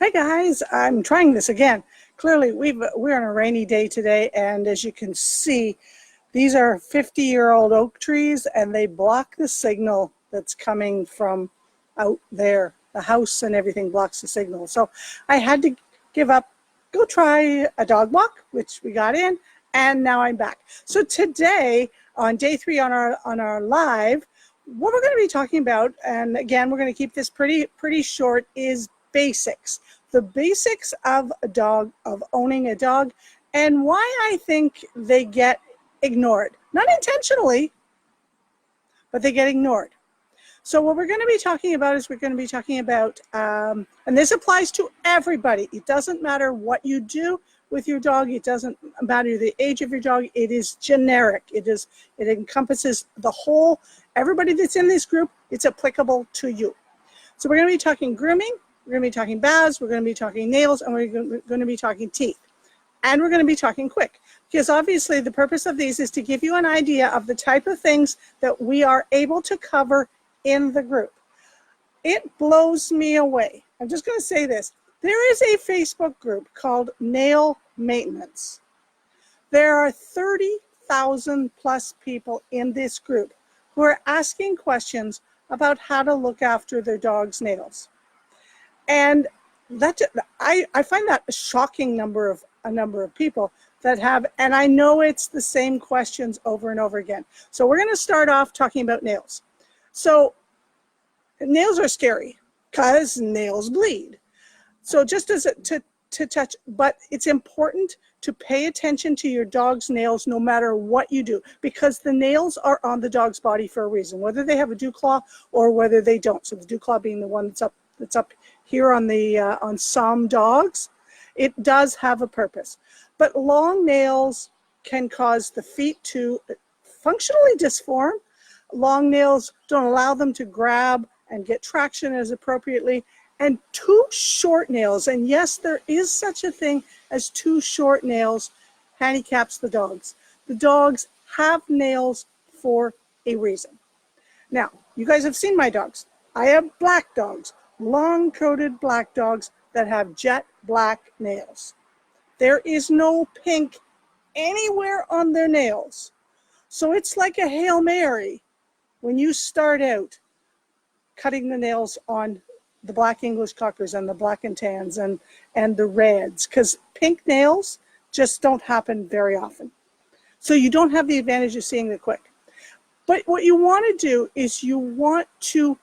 Hi guys, I'm trying this again. Clearly we're on a rainy day today, and as you can see, these are 50-year-old oak trees and they block the signal that's coming from out there. The house and everything blocks the signal. So I had to give up, go try a dog walk, which we got in, and now I'm back. So today on day 3 on our live, what we're going to be talking about, and again we're going to keep this pretty short, is basics. The basics of a dog, of owning a dog, and why I think they get ignored. Not intentionally, but they get ignored. So what we're going to be talking about is and this applies to everybody. It doesn't matter what you do with your dog. It doesn't matter the age of your dog. It is generic. It encompasses the whole, everybody that's in this group. It's applicable to you. So we're going to be talking grooming. We're going to be talking baths. We're going to be talking nails, and we're going to be talking teeth. And we're going to be talking quick, because obviously the purpose of these is to give you an idea of the type of things that we are able to cover in the group. It blows me away. I'm just going to say this. There is a Facebook group called Nail Maintenance. There are 30,000 plus people in this group who are asking questions about how to look after their dog's nails. And I find that a shocking number of people that have, and I know it's the same questions over and over again. So we're going to start off talking about nails. So nails are scary because nails bleed. So just as to touch, but it's important to pay attention to your dog's nails no matter what you do, because the nails are on the dog's body for a reason, whether they have a dew claw or whether they don't. So the dew claw being the one that's up here on the on some dogs, it does have a purpose. But long nails can cause the feet to functionally disform. Long nails don't allow them to grab and get traction as appropriately. And too short nails, and yes, there is such a thing as too short nails, handicaps the dogs. The dogs have nails for a reason. Now, you guys have seen my dogs. I have black dogs, long-coated black dogs that have jet black nails. There is no pink anywhere on their nails. So it's like a Hail Mary when you start out cutting the nails on the black English cockers and the black and tans and the reds, because pink nails just don't happen very often. So you don't have the advantage of seeing it quick. But what you want to do is you want to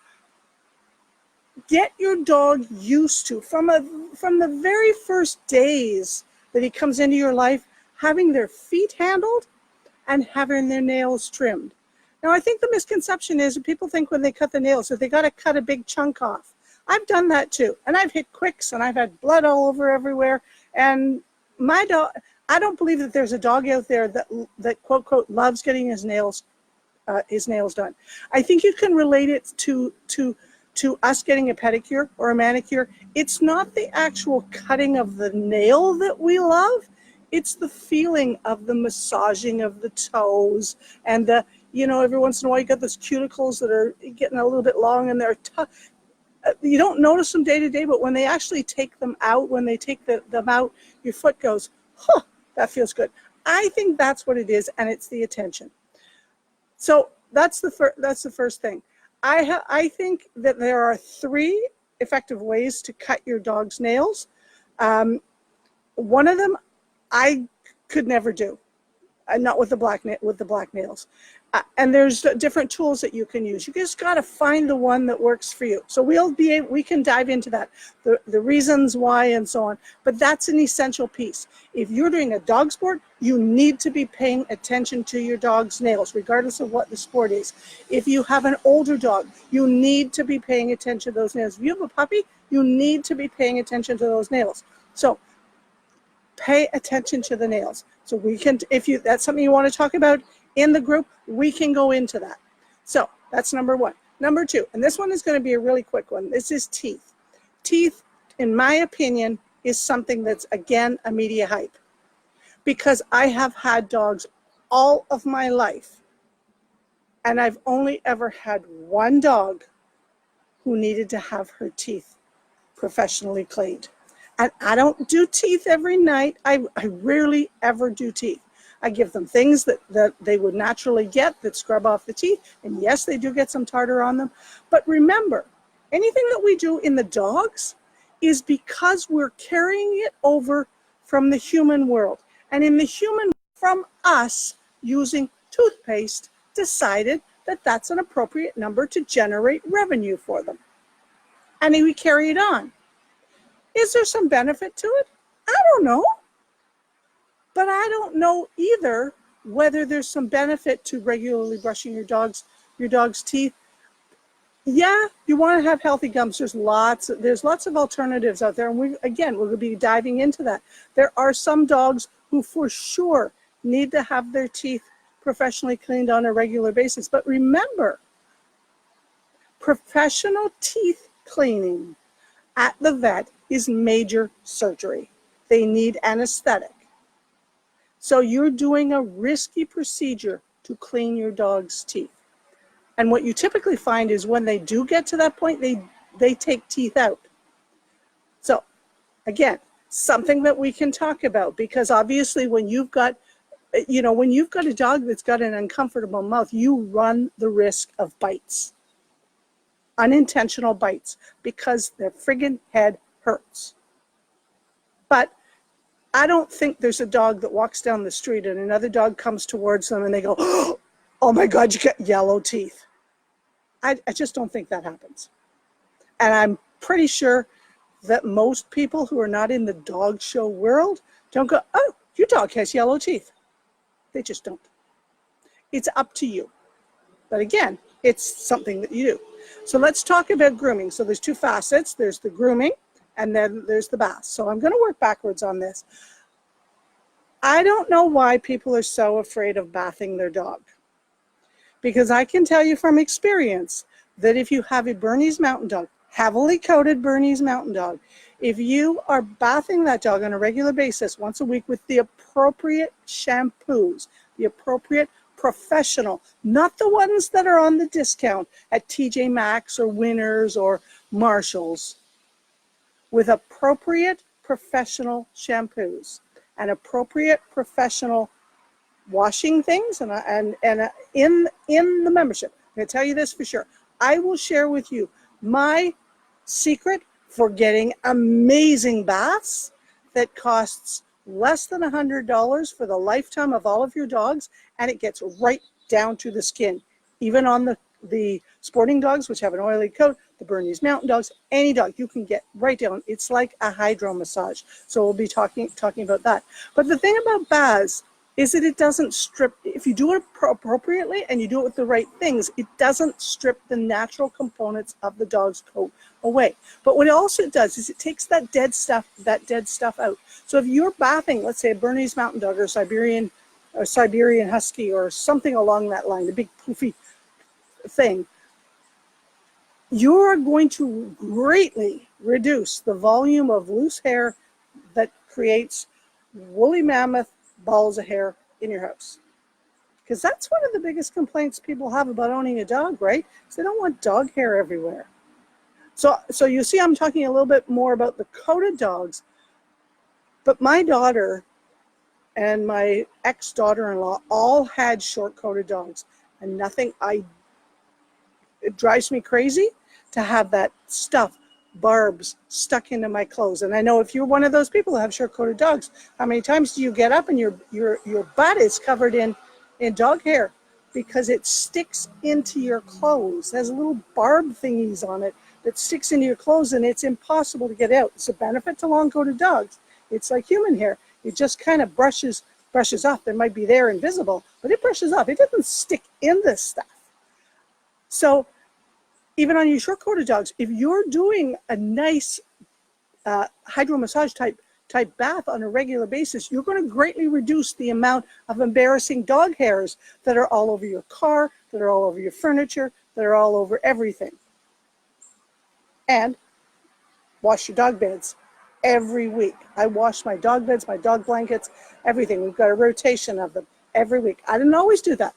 get your dog used to, from the very first days that he comes into your life, having their feet handled and having their nails trimmed. Now, I think the misconception is that people think when they cut the nails that they got to cut a big chunk off. I've done that too, and I've hit quicks, and I've had blood all over everywhere. And my dog, I don't believe that there's a dog out there that quote quote loves getting his nails done. I think you can relate it to us getting a pedicure or a manicure. It's not the actual cutting of the nail that we love. It's the feeling of the massaging of the toes and the, every once in a while you got those cuticles that are getting a little bit long and they're tough. You don't notice them day to day, but when they actually take them out, when they take them out, your foot goes, huh, that feels good. I think that's what it is, and it's the attention. So that's the first thing. I think that there are 3 effective ways to cut your dog's nails. One of them I could never do, not with the black nails. And there's different tools that you can use. You just got to find the one that works for you. So we can dive into that, the reasons why and so on. But that's an essential piece. If you're doing a dog sport, you need to be paying attention to your dog's nails, regardless of what the sport is. If you have an older dog, you need to be paying attention to those nails. If you have a puppy, you need to be paying attention to those nails. So pay attention to the nails. So we can, if that's something you want to talk about in the group, we can go into that. So that's number 1. Number 2, and this one is going to be a really quick one. This is teeth. Teeth, in my opinion, is something that's, again, a media hype. Because I have had dogs all of my life, and I've only ever had one dog who needed to have her teeth professionally cleaned. And I don't do teeth every night. I rarely ever do teeth. I give them things that they would naturally get that scrub off the teeth. And yes, they do get some tartar on them. But remember, anything that we do in the dogs is because we're carrying it over from the human world. And in the human, from us using toothpaste, decided that that's an appropriate number to generate revenue for them. And we carry it on. Is there some benefit to it? I don't know. But I don't know either whether there's some benefit to regularly brushing your dog's teeth. Yeah, you want to have healthy gums. There's lots of alternatives out there. And we're going to be diving into that. There are some dogs who for sure need to have their teeth professionally cleaned on a regular basis. But remember, professional teeth cleaning at the vet is major surgery. They need anesthetic. So you're doing a risky procedure to clean your dog's teeth. And what you typically find is when they do get to that point, they take teeth out. So again, something that we can talk about, because obviously when you've got a dog that's got an uncomfortable mouth, you run the risk of bites, unintentional bites, because their friggin' head hurts. But I don't think there's a dog that walks down the street and another dog comes towards them and they go, oh my God, you got yellow teeth. I just don't think that happens. And I'm pretty sure that most people who are not in the dog show world don't go, oh, your dog has yellow teeth. They just don't. It's up to you. But again, it's something that you do. So let's talk about grooming. So there's two facets. There's the grooming and then there's the bath. So I'm going to work backwards on this. I don't know why people are so afraid of bathing their dog. Because I can tell you from experience that if you have a Bernese Mountain Dog, heavily coated Bernese Mountain Dog, if you are bathing that dog on a regular basis once a week with the appropriate shampoos, the appropriate professional, not the ones that are on the discount at TJ Maxx or Winners or Marshalls, with appropriate professional shampoos and appropriate professional washing things, and in the membership, I'm going to tell you this for sure. I will share with you my secret for getting amazing baths that costs less than $100 for the lifetime of all of your dogs, and it gets right down to the skin, even on the sporting dogs, which have an oily coat, the Bernese Mountain Dogs, any dog, you can get right down. It's like a hydro massage. So we'll be talking about that. But the thing about baths is that it doesn't strip, if you do it appropriately and you do it with the right things, it doesn't strip the natural components of the dog's coat away. But what it also does is it takes that dead stuff out. So if you're bathing, let's say a Bernese Mountain Dog or Siberian Husky or something along that line, a big poofy thing, you're going to greatly reduce the volume of loose hair that creates woolly mammoth balls of hair in your house. Because that's one of the biggest complaints people have about owning a dog, right? Because they don't want dog hair everywhere. So you see, I'm talking a little bit more about the coated dogs, but my daughter and my ex-daughter-in-law all had short-coated dogs, and it drives me crazy to have that stuff, barbs, stuck into my clothes. And I know if you're one of those people who have short-coated dogs, how many times do you get up and your butt is covered in dog hair because it sticks into your clothes. It has little barb thingies on it that sticks into your clothes, and it's impossible to get out. It's a benefit to long-coated dogs. It's like human hair. It just kind of brushes off. It might be there invisible, but it brushes off. It doesn't stick in this stuff. So even on your short-coated dogs, if you're doing a nice hydro massage type bath on a regular basis, you're going to greatly reduce the amount of embarrassing dog hairs that are all over your car, that are all over your furniture, that are all over everything. And wash your dog beds every week. I wash my dog beds, my dog blankets, everything. We've got a rotation of them every week. I didn't always do that.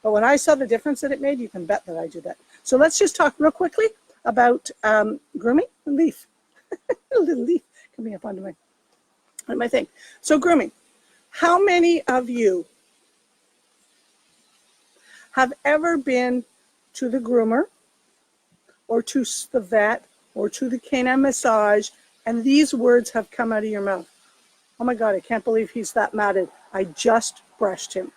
But when I saw the difference that it made, you can bet that I do that. So let's just talk real quickly about grooming. Leaf. A little leaf. coming up onto my thing. So grooming. How many of you have ever been to the groomer or to the vet or to the canine massage and these words have come out of your mouth? Oh my God, I can't believe he's that matted. I just brushed him.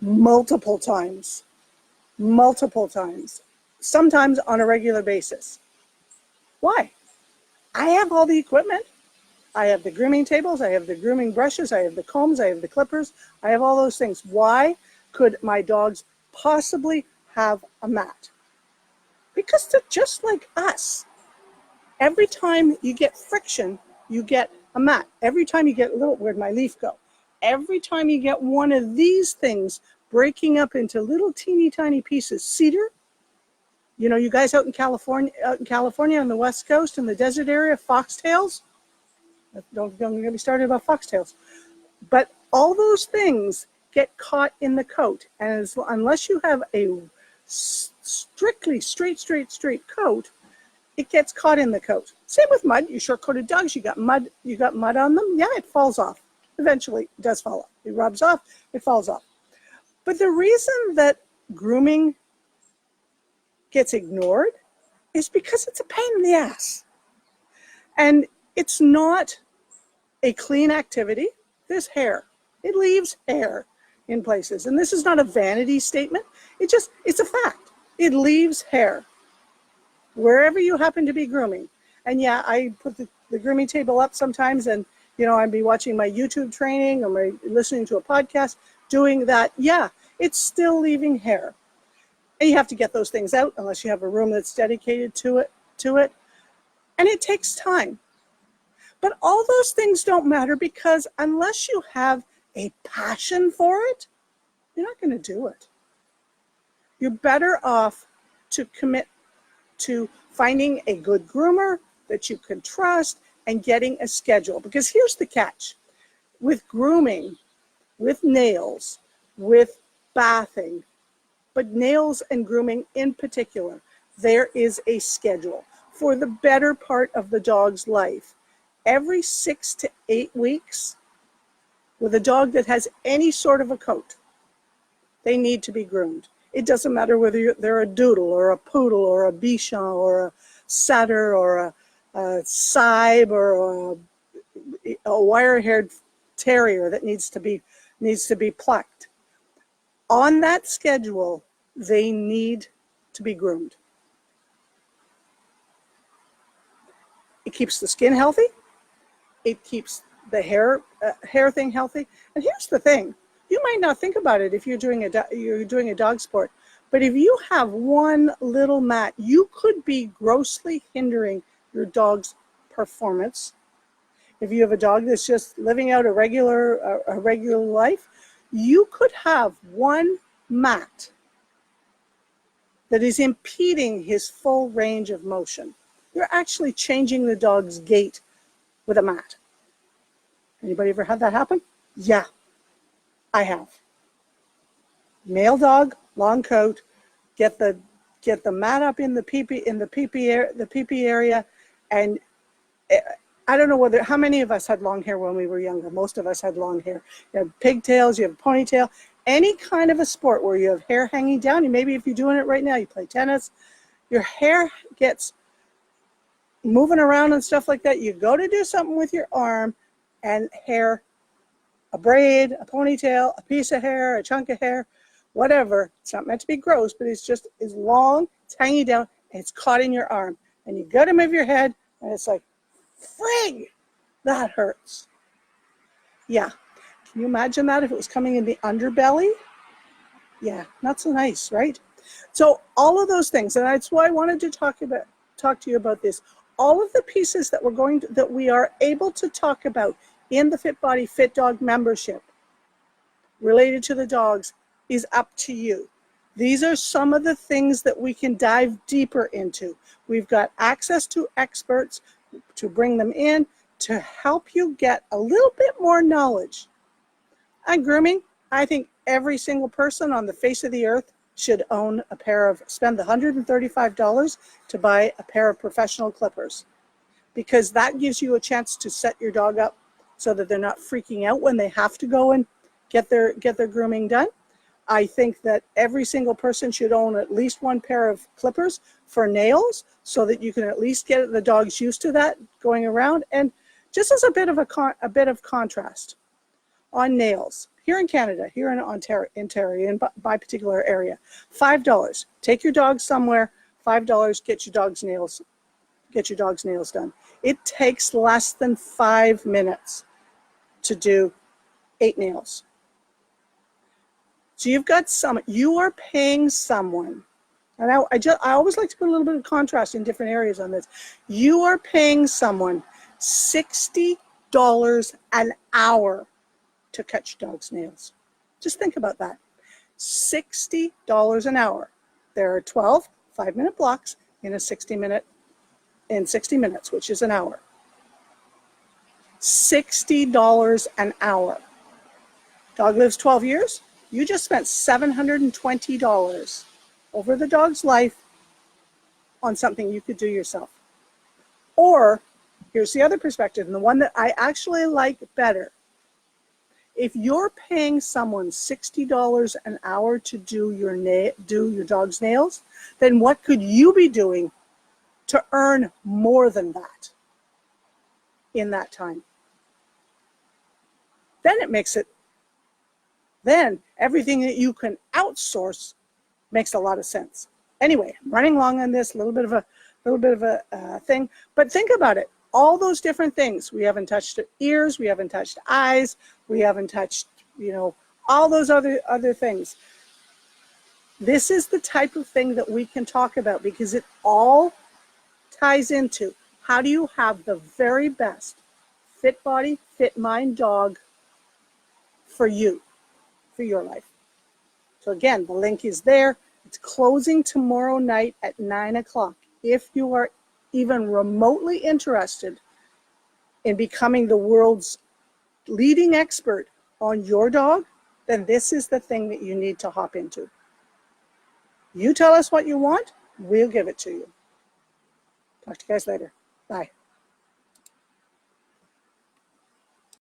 Multiple times, sometimes on a regular basis. Why? I have all the equipment. I have the grooming tables, I have the grooming brushes, I have the combs, I have the clippers, I have all those things. Why could my dogs possibly have a mat? Because they're just like us. Every time you get friction, you get a mat. Every time you get where'd my leaf go? Every time you get one of these things breaking up into little teeny tiny pieces, cedar, you know, you guys out in California on the West Coast in the desert area, foxtails, don't get me started about foxtails, but all those things get caught in the coat, and unless you have a strictly straight coat, it gets caught in the coat. Same with mud. You short-coated dogs, you got mud on them. Yeah, it falls off. Eventually, it does fall off. It rubs off, it falls off. But the reason that grooming gets ignored is because it's a pain in the ass. And it's not a clean activity. There's hair. It leaves hair in places. And this is not a vanity statement. It's a fact. It leaves hair wherever you happen to be grooming. And yeah, I put the grooming table up sometimes, and you know, I'd be watching my YouTube training or listening to a podcast, doing that. Yeah, it's still leaving hair. And you have to get those things out unless you have a room that's dedicated to it. And it takes time. But all those things don't matter, because unless you have a passion for it, you're not going to do it. You're better off to commit to finding a good groomer that you can trust and getting a schedule. Because here's the catch. With grooming, with nails, with bathing, but nails and grooming in particular, there is a schedule for the better part of the dog's life. Every 6 to 8 weeks, with a dog that has any sort of a coat, they need to be groomed. It doesn't matter whether they're a doodle or a poodle or a bichon or a setter or a sib or a wire-haired terrier that needs to be plucked. On that schedule, they need to be groomed. It keeps the skin healthy. It keeps the hair thing healthy. And here's the thing: you might not think about it if you're doing a dog sport, but if you have one little mat, you could be grossly hindering your dog's performance. If you have a dog that's just living out a regular life, you could have one mat that is impeding his full range of motion. You're actually changing the dog's gait with a mat. Anybody ever had that happen? Yeah, I have. Male dog, long coat, get the mat up in the pee-pee area, and I don't know how many of us had long hair when we were younger. Most of us had long hair. You have pigtails, you have a ponytail, any kind of a sport where you have hair hanging down. And maybe if you're doing it right now, you play tennis, your hair gets moving around and stuff like that. You go to do something with your arm, and hair, a braid, a ponytail, a piece of hair, a chunk of hair, whatever. It's not meant to be gross, but it's long, it's hanging down, and it's caught in your arm. And you got to move your head, and it's like, frig, that hurts. Yeah. Can you imagine that if it was coming in the underbelly? Yeah, not so nice, right? So all of those things, and that's why I wanted to talk to you about this. All of the pieces that we are able to talk about in the Fit Body Fit Dog membership related to the dogs is up to you. These are some of the things that we can dive deeper into. We've got access to experts to bring them in to help you get a little bit more knowledge. On grooming, I think every single person on the face of the earth should spend the $135 to buy a pair of professional clippers. because that gives you a chance to set your dog up so that they're not freaking out when they have to go and get their grooming done. I think that every single person should own at least one pair of clippers for nails so that you can at least get the dogs used to that going around. And just as a bit of contrast on nails, here in Canada, here in Ontario, in my particular area, $5. Take your dog somewhere, $5, get your dog's nails done. It takes less than 5 minutes to do 8 nails. So you are paying someone, and I always like to put a little bit of contrast in different areas on this. You are paying someone $60 an hour to cut your dog's nails. Just think about that. $60 an hour. There are 12 5-minute blocks in 60 minutes, which is an hour. $60 an hour. Dog lives 12 years. You just spent $720 over the dog's life on something you could do yourself. Or, here's the other perspective, and the one that I actually like better. If you're paying someone $60 an hour to do your dog's nails, then what could you be doing to earn more than that in that time? Then everything that you can outsource makes a lot of sense. Anyway, I'm running long on this, a little bit of a thing, but think about it. All those different things. We haven't touched ears, we haven't touched eyes, we haven't touched, all those other things. This is the type of thing that we can talk about because it all ties into how do you have the very best fit body, fit mind dog for you, for your life. So again, the link is there. It's closing tomorrow night at 9 o'clock. If you are even remotely interested in becoming the world's leading expert on your dog, then this is the thing that you need to hop into. You tell us what you want, we'll give it to you. Talk to you guys later. Bye.